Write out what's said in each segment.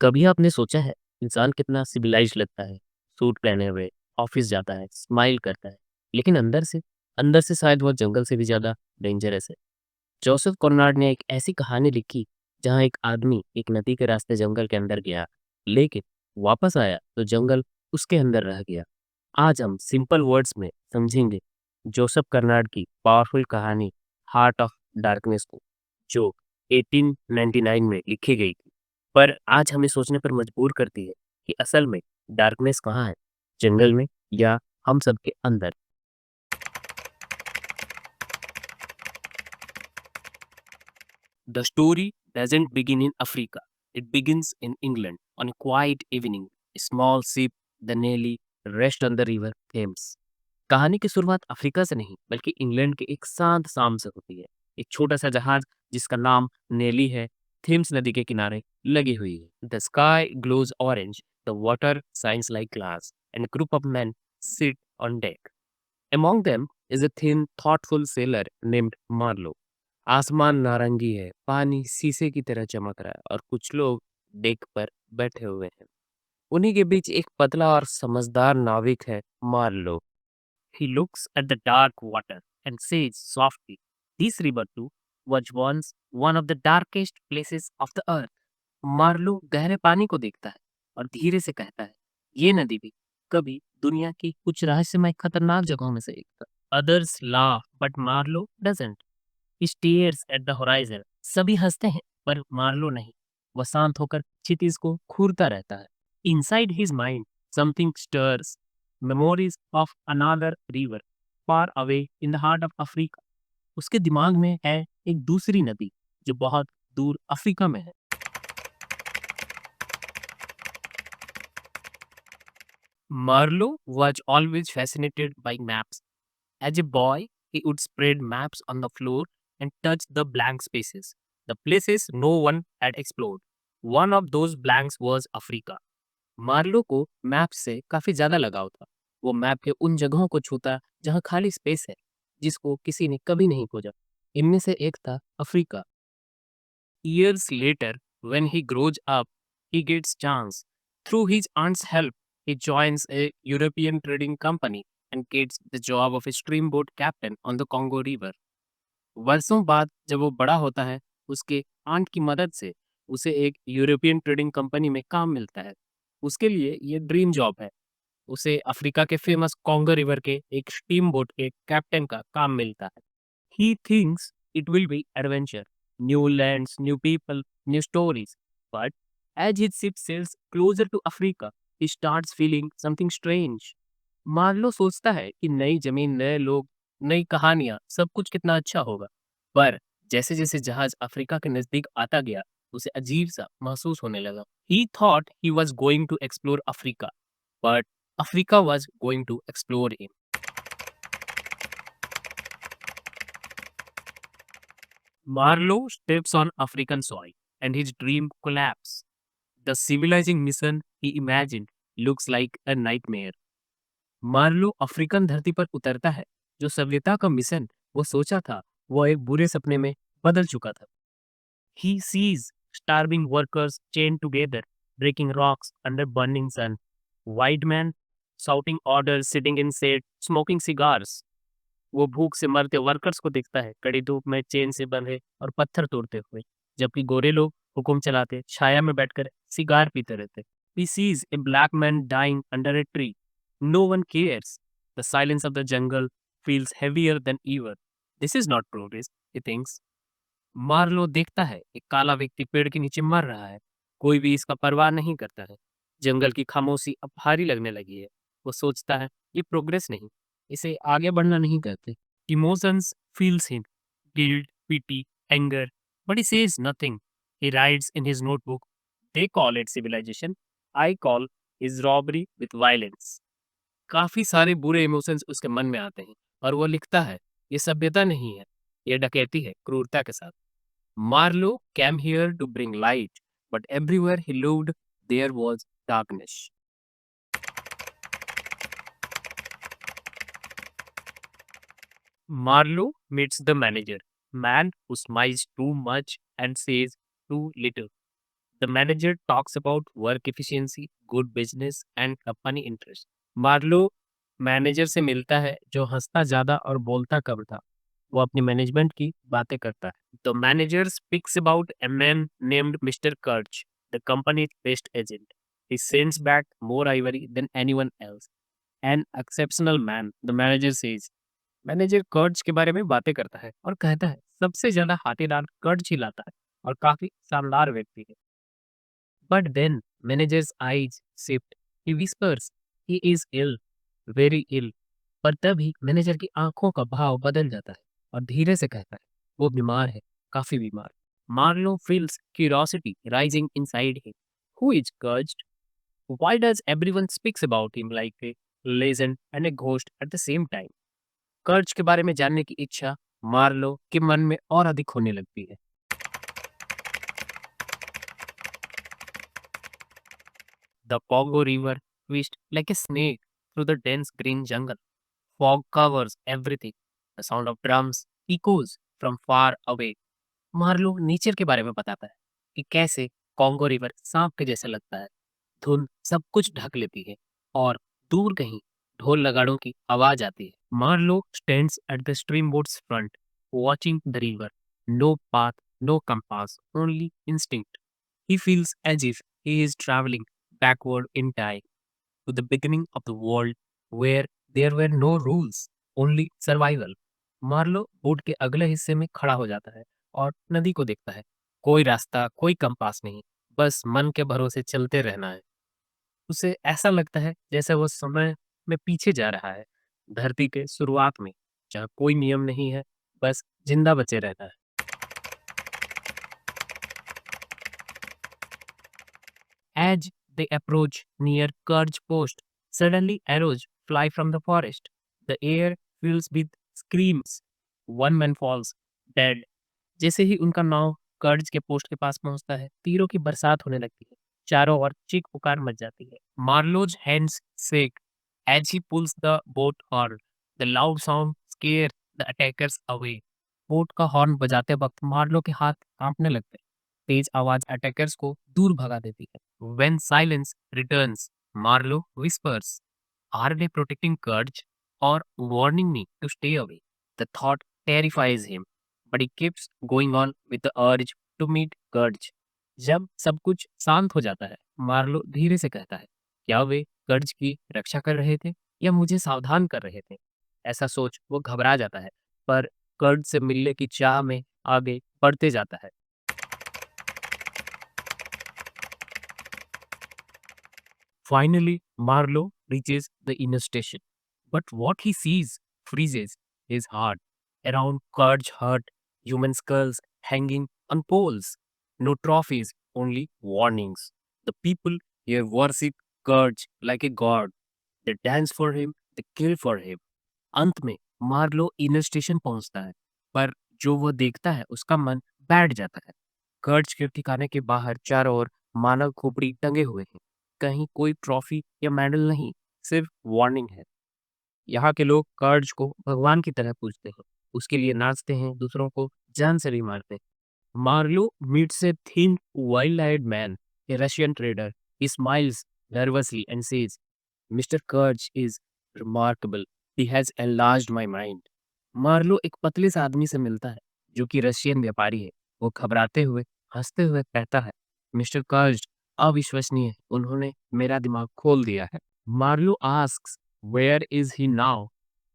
कभी आपने सोचा है इंसान कितना सिविलाइज्ड लगता है, सूट पहने हुए ऑफिस जाता है, स्माइल करता है, लेकिन अंदर से शायद वो जंगल से भी ज़्यादा डेंजरस है। जोसेफ कॉनराड ने एक ऐसी कहानी लिखी जहाँ एक आदमी एक नदी के रास्ते जंगल के अंदर गया, लेकिन वापस आया तो जंगल उसके अंदर रह गया। आज हम सिंपल वर्ड्स में समझेंगे जोसेफ कर्नाड की पावरफुल कहानी हार्ट ऑफ डार्कनेस को, जो 1899 में लिखी गई थी, पर आज हमें सोचने पर मजबूर करती है कि असल में डार्कनेस कहाँ है, जंगल में या हम सबके अंदर। The story doesn't begin in Africa. It begins in England on a quiet evening. A small ship, the Nelly, rest on the river Thames. कहानी की शुरुआत अफ्रीका से नहीं बल्कि इंग्लैंड के एक शांत शाम से होती है। एक छोटा सा जहाज जिसका नाम नेली है, थेम्स नदी के किनारे लगी हुई है। The sky glows orange, the water shines like glass and group of men sit on deck. Among them is a thin, thoughtful sailor named Marlowe. आसमान नारंगी है, पानी शीशे की तरह चमक रहा है और कुछ लोग डेक पर बैठे हुए हैं। उन्हीं के बीच एक पतला और समझदार नाविक है, Marlowe. He looks at the dark water and says softly, "This river too was once one of the darkest places of the earth." Marlow गहरे पानी को देखता है और धीरे से कहता है, ये नदी भी कभी दुनिया की कुछ रहस्यमय खतरनाक जगहों में से एक था। Others laugh, but Marlowe doesn't. He stares at the horizon. सभी हंसते हैं, पर मार्लो नहीं। वह शांत होकर क्षितिज को घूरता रहता है। Inside his mind, something stirs. Memories of another river, far away in the heart of Africa. उसके दिमाग में है एक दूसरी नदी जो बहुत दूर अफ्रीका में है। Marlowe was always fascinated by maps. As a boy, he would spread maps on the floor and touch the blank spaces, the places no one had explored. One of those blanks was Africa. Marlow को map से काफी ज्यादा लगाव था। वो map के उन जगहों को छूता जहां खाली स्पेस है, जिसको किसी ने कभी नहीं खोजा। इनमें से एक था Africa. Years later, when he grows up, he gets chance. Through his aunt's help, he joins a European trading company and gets the job of a steamboat captain on the Congo River. वर्षों बाद जब वो बड़ा होता है, उसके aunt की मदद से उसे एक यूरोपियन ट्रेडिंग कंपनी में काम मिलता है। उसके लिए ये ड्रीम जॉब है। उसे अफ्रीका के फेमस कॉन्गो रिवर के एक स्टीम बोट के कैप्टन का काम मिलता है। He thinks it will be adventure, new lands, new people, new stories. But as his ship sails closer to Africa, he starts feeling something strange. Marlow सोचता है कि नई जमीन, नए लोग, नई कहानियां, सब कुछ कितना अच्छा होगा। पर जैसे जैसे जहाज अफ्रीका के नजदीक आता गया, उसे अजीब सा महसूस होने लगा। He thought he was going to explore Africa, but Africa was going to explore him. Marlowe steps on African soil and his dream collapses. The civilizing mission he imagined looks like a nightmare. Marlow African धरती पर उतरता है। जो सभ्यता का mission वो सोचा था, वो एक बुरे सपने में बदल चुका था। He sees starving workers chained together, breaking rocks under burning sun. White men shouting orders, sitting in shade, smoking cigars. वो भूख से मरते वर्कर्स को देखता है, कड़ी धूप में चेन से बंधे और पत्थर तोड़ते हुए, जबकि गोरे लोग हुक्म चलाते छाया में बैठकर सिगार पीते रहते। He sees a black man dying under a tree. No one cares. The silence of the jungle feels heavier than ever. This is not progress, he thinks. Marlow देखता है एक काला व्यक्ति पेड़ के नीचे मर रहा है। कोई भी इसका परवाह नहीं करता है। जंगल की खामोशी अब भारी लगने लगी है। वो सोचता है ये प्रोग्रेस नहीं, इसे आगे बढ़ना नहीं कहते। Emotions feels him, guilt, pity, anger, but he says nothing. He writes in his notebook, they call it civilisation, I call is robbery with violence. काफी सारे बुरे इमोशंस उसके मन में आते हैं और वो लिखता है, ये सभ्यता नहीं है, ये डकैती है क्रूरता के साथ। Marlowe came here to bring light, but everywhere he looked, there was darkness. Marlowe meets the manager, man who smiles too much and says too little. The manager talks about work efficiency, good business and company interest. Marlow manager से मिलता है जो हंसता ज्यादा और बोलता कम था। वो अपनी मैनेजमेंट की बातें करता है। The manager speaks about a man named Mr. Kurch, the company's best agent. He sends back more ivory than anyone else. An exceptional man, the manager says. Manager कर्ज के बारे में बातें करता है और कहता है सबसे ज्यादा हाथीदार कर्ज ही लाता है और काफी शानदार व्यक्ति है। But then managers eyes shift, he whispers he is ill, very ill. पर तभी मैनेजर की आंखों का भाव बदल जाता है और धीरे से कहता है वो बीमार है, काफी बीमार। Marlowe feels curiosity rising inside him. Who is Kurtz? Why does everyone speaks about him like a legend and a ghost at the same time? Kurtz के बारे में जानने की इच्छा मार्लो के मन में और अधिक होने लगती है। The Congo River twists like a snake through the dense green jungle. Fog covers everything. The sound of drums echoes from far away. Marlow nature के बारे में बताता है कि कैसे कॉन्गो रिवर सांप के जैसा लगता है। धुन सब कुछ ढक लेती है और दूर कहीं ढोल नगाड़ों की आवाज आती है। Marlow stands at the steamboat's front watching the river. No path, no compass, only instinct. He feels as if he is traveling backward in time to the beginning of the world where there were no rules, only survival. Marlow boat के अगले हिस्से में खड़ा हो जाता है और नदी को देखता है। कोई रास्ता, कोई कंपास नहीं, बस मन के भरोसे चलते रहना है। उसे ऐसा लगता है जैसे वो समय में पीछे जा रहा है, धरती के शुरुआत में, जहाँ कोई नियम नहीं है, बस जिंदा बचे रहना है। As they approach near Kurj Post, suddenly arrows fly from the forest. The air fills with screams. One man falls dead. जैसे ही उनका नाव कर्ज के पोस्ट के पास पहुंचता है, तीरों की बरसात होने लगती है। चारों ओर चीख पुकार मच जाती है। Marlowe's hands shake as he pulls the boat horn. The loud sound scares the attackers away. Boat का हॉर्न बजाते वक्त मार्लो के हाथ कांपने लगते हैं। तेज आवाज अटैकर्स को दूर भगा देती है। When silence returns, Marlowe whispers, "Are they protecting Kurj or warning me to stay away?" The thought terrifies him, but he keeps going on with the urge to meet Kurj. जब सब कुछ शांत हो जाता है, मार्लो धीरे से कहता है, क्या वे कर्ज की रक्षा कर रहे थे या मुझे सावधान कर रहे थे? ऐसा सोच वो घबरा जाता है, पर कर्ज से मिलने की चाह में आगे बढ़ते जाता है। Finally, Marlowe reaches the inner station, but what he sees freezes his heart. Around Kurge hut, human skulls hanging on poles. No trophies, only warnings. The people here worship Kurge like a god. They dance for him, they kill for him. अंत में Marlowe inner station पहुंचता है, पर जो वो देखता है उसका मन बैठ जाता है। कर्ज के ठिकाने के बाहर चारों ओर मानव खोपड़ी टंगे हुए हैं। कहीं कोई ट्रॉफी या मेडल नहीं, सिर्फ वार्निंग है। यहाँ के लोग कर्ज को भगवान की तरह पूजते हैं, उसके लिए नाचते हैं, दूसरों को जान से भी मारते हैं। Marlowe meets a thin, wild-eyed man, a Russian trader. He smiles nervously and says, "Mr. Kurz is remarkable. He has enlarged my mind." Marlow एक पतले से आदमी से मिलता है, जो कि रशियन व्यापारी है। वो घबराते हुए, हंसते हुए कहता है, "मिस्टर कर्ज अविश्वसनीय है, उन्होंने मेरा दिमाग खोल दिया है." Marlow asks, "Where is he now?"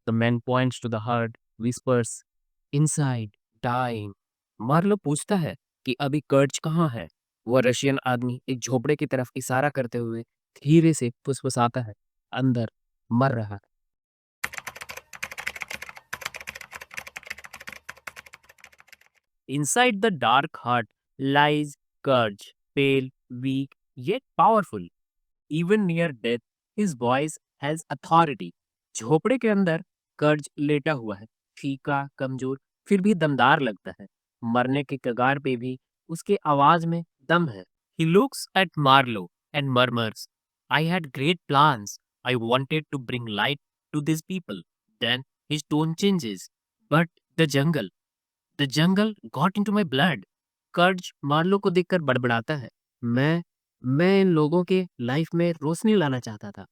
The man points to the herd, whispers, "Inside, dying." Marlow पूछता है कि अभी कर्ज कहाँ है? वह रशियन आदमी एक झोपड़े की तरफ इशारा करते हुए धीरे से फुसफुसाता है, अंदर मर रहा है। Inside the dark hut lies Kurj, pale, weak, yet powerful. Even near death, his voice has authority. झोपड़े के अंदर कर्ज लेटा हुआ है, फीका, कमजोर, फिर भी दमदार लगता है। मरने के कगार पे भी उसके आवाज में दम है। He looks at Marlowe and murmurs, "I had great plans. I wanted to bring light to these people." Then his tone changes. But the jungle, the jungle got into my blood. कर्ज Marlowe को देखकर बड़बड़ाता है, मैं मैं इन लोगों के life में रोशनी लाना चाहता था।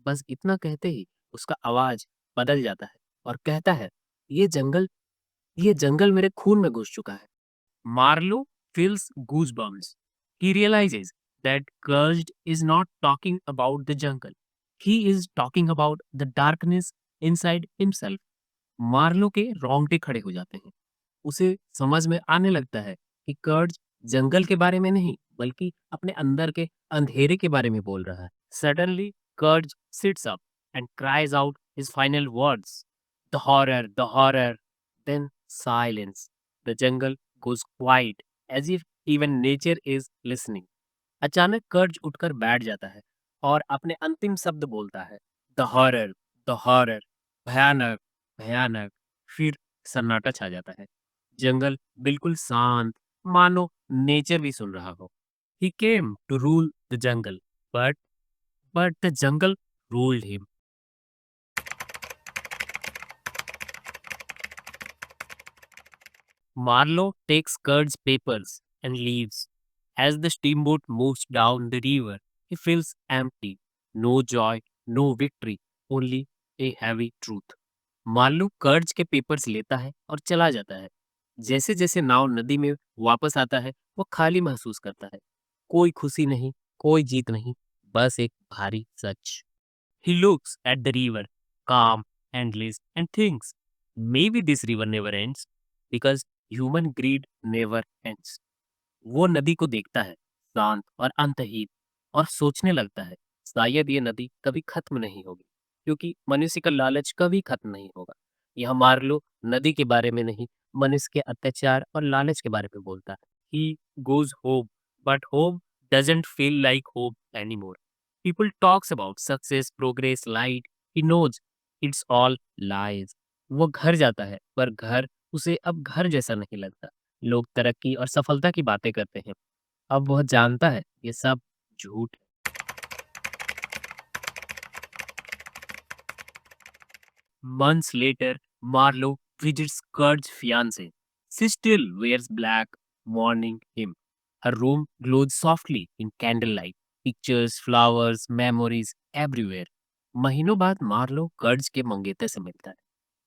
बस इतना कहते ही उसका आवाज बदल जाता है और कहता है, ये जंगल ये जंगल मेरे खून में घुस चुका है। Marlowe feels goosebumps. He realizes that Cursed is not talking about the jungle. He is talking about the darkness inside himself. Marlow के रोंगटे खड़े हो जाते हैं। उसे समझ में आने लगता है कि कर्ज जंगल के बारे में नहीं बल्कि अपने अंदर के अंधेरे के बारे में बोल रहा है। Suddenly, Kurd sits up and cries out his final words. The horror, the horror. Then silence. The jungle goes quiet as if even nature is listening. अचानक कर्ज उठकर बैठ जाता है और अपने अंतिम शब्द बोलता है, द हॉरर, भयानक, भयानक। फिर सन्नाटा छा जाता है। जंगल बिल्कुल शांत, मानो नेचर भी सुन रहा हो। He came to rule the jungle, but the jungle ruled him. Marlowe takes Kurt's papers and leaves. As the steamboat moves down the river, he feels empty. No joy, no victory, only a heavy truth. Marlow कर्ज के papers लेता है और चला जाता है। जैसे जैसे नाव नदी में वापस आता है, वो खाली महसूस करता है। कोई खुशी नहीं, कोई जीत नहीं, बस एक भारी सच। He looks at the river, calm, endless, and thinks, maybe this river never ends because human greed never ends. वो नदी को देखता है, शांत और अंतहीन, और सोचने लगता है, शायद ये नदी कभी खत्म नहीं होगी, क्योंकि मनुष्य का लालच कभी खत्म नहीं होगा। यह मार्लो नदी के बारे में नहीं, मनुष्य के अत्याचार और लालच के बारे में बोलता है। He goes home, but home doesn't feel like home anymore. People talks about success, progress, light. He knows it's all lies. वो घर जाता है, पर घर उसे अब घर जैसा नहीं लगता। लोग तरक्की और सफलता की बातें करते हैं। अब वह जानता है ये सब झूठ है। Months later, Marlowe visits Kurt's fiancée. She still wears black, mourning him. Her room glows softly in candlelight. Pictures, flowers, memories everywhere. महीनों बाद मार्लो कर्ज के मंगेतर से मिलता है।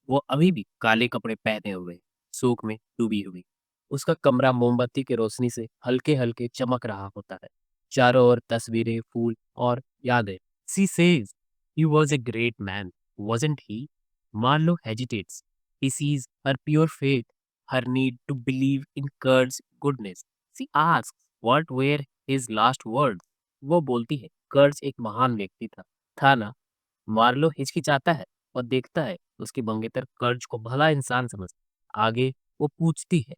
वो अभी भी काले कपड़े पहने हुए, शोक में डूबी हुई। उसका कमरा मोमबत्ती की रोशनी से हल्के हल्के चमक रहा होता है। चारों ओर तस्वीरें, फूल और यादें। She says, he was a great man, wasn't he? Marlowe hesitates. He sees her pure faith, her need to believe in Kurt's goodness. She asks, what were his last words? वो बोलती है, कर्ज एक महान व्यक्ति था ना? मार्लो हिचकिचाता है और देखता है उसकी मंगेतर कर्ज को भला इंसान समझ। आगे वो पूछती है,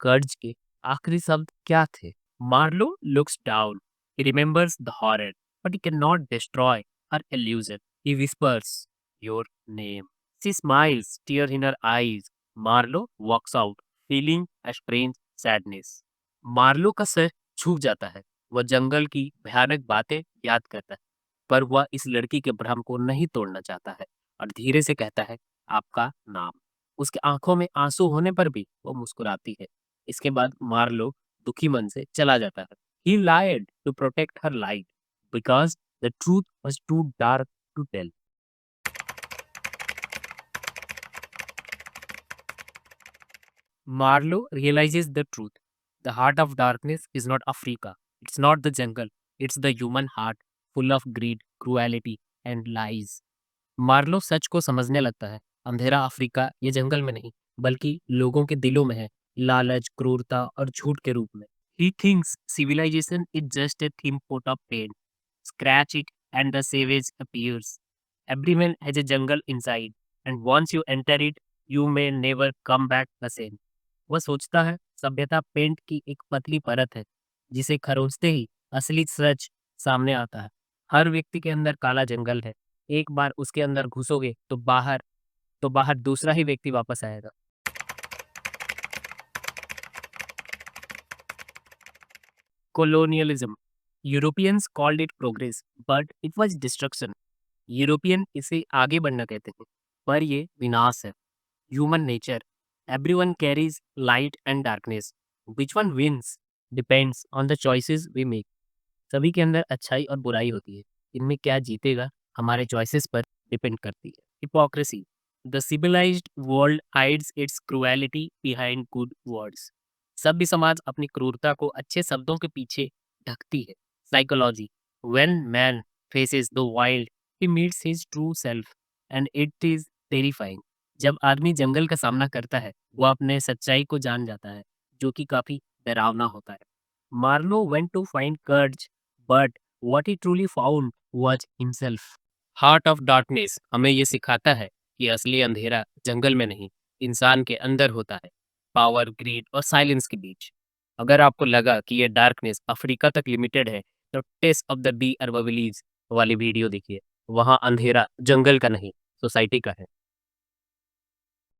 कर्ज के आखिरी शब्द क्या थे? Marlow looks down. He remembers the horror, but he cannot destroy her illusion. He whispers, your name. She smiles, tear in her eyes. Marlo walks out, feeling a strange sadness. Marlow का सर झुक जाता है। वह जंगल की भयानक बातें याद करता है, पर वह इस लड़की के भ्रम को नहीं तोड़ना चाहता है और धीरे से कहता है, आपका नाम। उसकी आंखों में आंसू होने पर भी वो मुस्कुराती है। इसके बाद मार्लो दुखी मन से चला जाता है। He lied to protect her light because the truth was too dark to tell. Marlowe realizes the truth. The heart of darkness is not Africa. It's not the jungle. It's the human heart, full of greed, cruelty, and lies. Marlowe सच को समझने लगता है। अंधेरा Africa ये जंगल में नहीं, बल्कि लोगों के दिलों में है, लालच, क्रूरता और झूठ के रूप में। He thinks civilization is just a thin pot of paint. Scratch it and the savage appears. Everyone has a jungle inside, and once you enter it, you may never come back the same. वह सोचता है सभ्यता paint की एक पतली परत है, जिसे खरोंचते ही असली सच सामने आता है। हर व्यक्ति के अंदर काला जंगल है। एक बार उसके अंदर घुसोगे तो बाहर दूसरा ही व्यक्ति वापस आएगा। Colonialism. Europeans called it progress, but it was destruction. European इसे आगे बढ़ना कहते हैं, पर ये विनाश है। Human nature. Everyone carries light and darkness. Which one wins depends on the choices we make. सभी के अंदर अच्छाई और बुराई होती है। इनमें क्या जीतेगा हमारे चॉइसेस पर डिपेंड करती है। Hypocrisy, the civilised world hides its cruelty behind good words. सभ्य समाज अपनी क्रूरता को अच्छे शब्दों के पीछे ढकती है। Psychology, when man faces the wild he meets his true self and it is terrifying. जब आदमी जंगल का सामना करता है वो अपने सच्चाई को जान जाता है, जो कि काफी डरावना होता है। Marlow went to find courage, but what he truly found was himself. Heart of darkness हमें ये सिखाता है कि असली अंधेरा जंगल में नहीं, इंसान के अंदर होता है, पावर, ग्रीड और साइलेंस के बीच। अगर आपको लगा कि ये डार्कनेस अफ्रीका तक लिमिटेड है, तो टेस्ट ऑफ द डी अरबाविलीज वाली वीडियो देखिए। वहाँ अंधेरा जंगल का नहीं, सोसाइटी का है।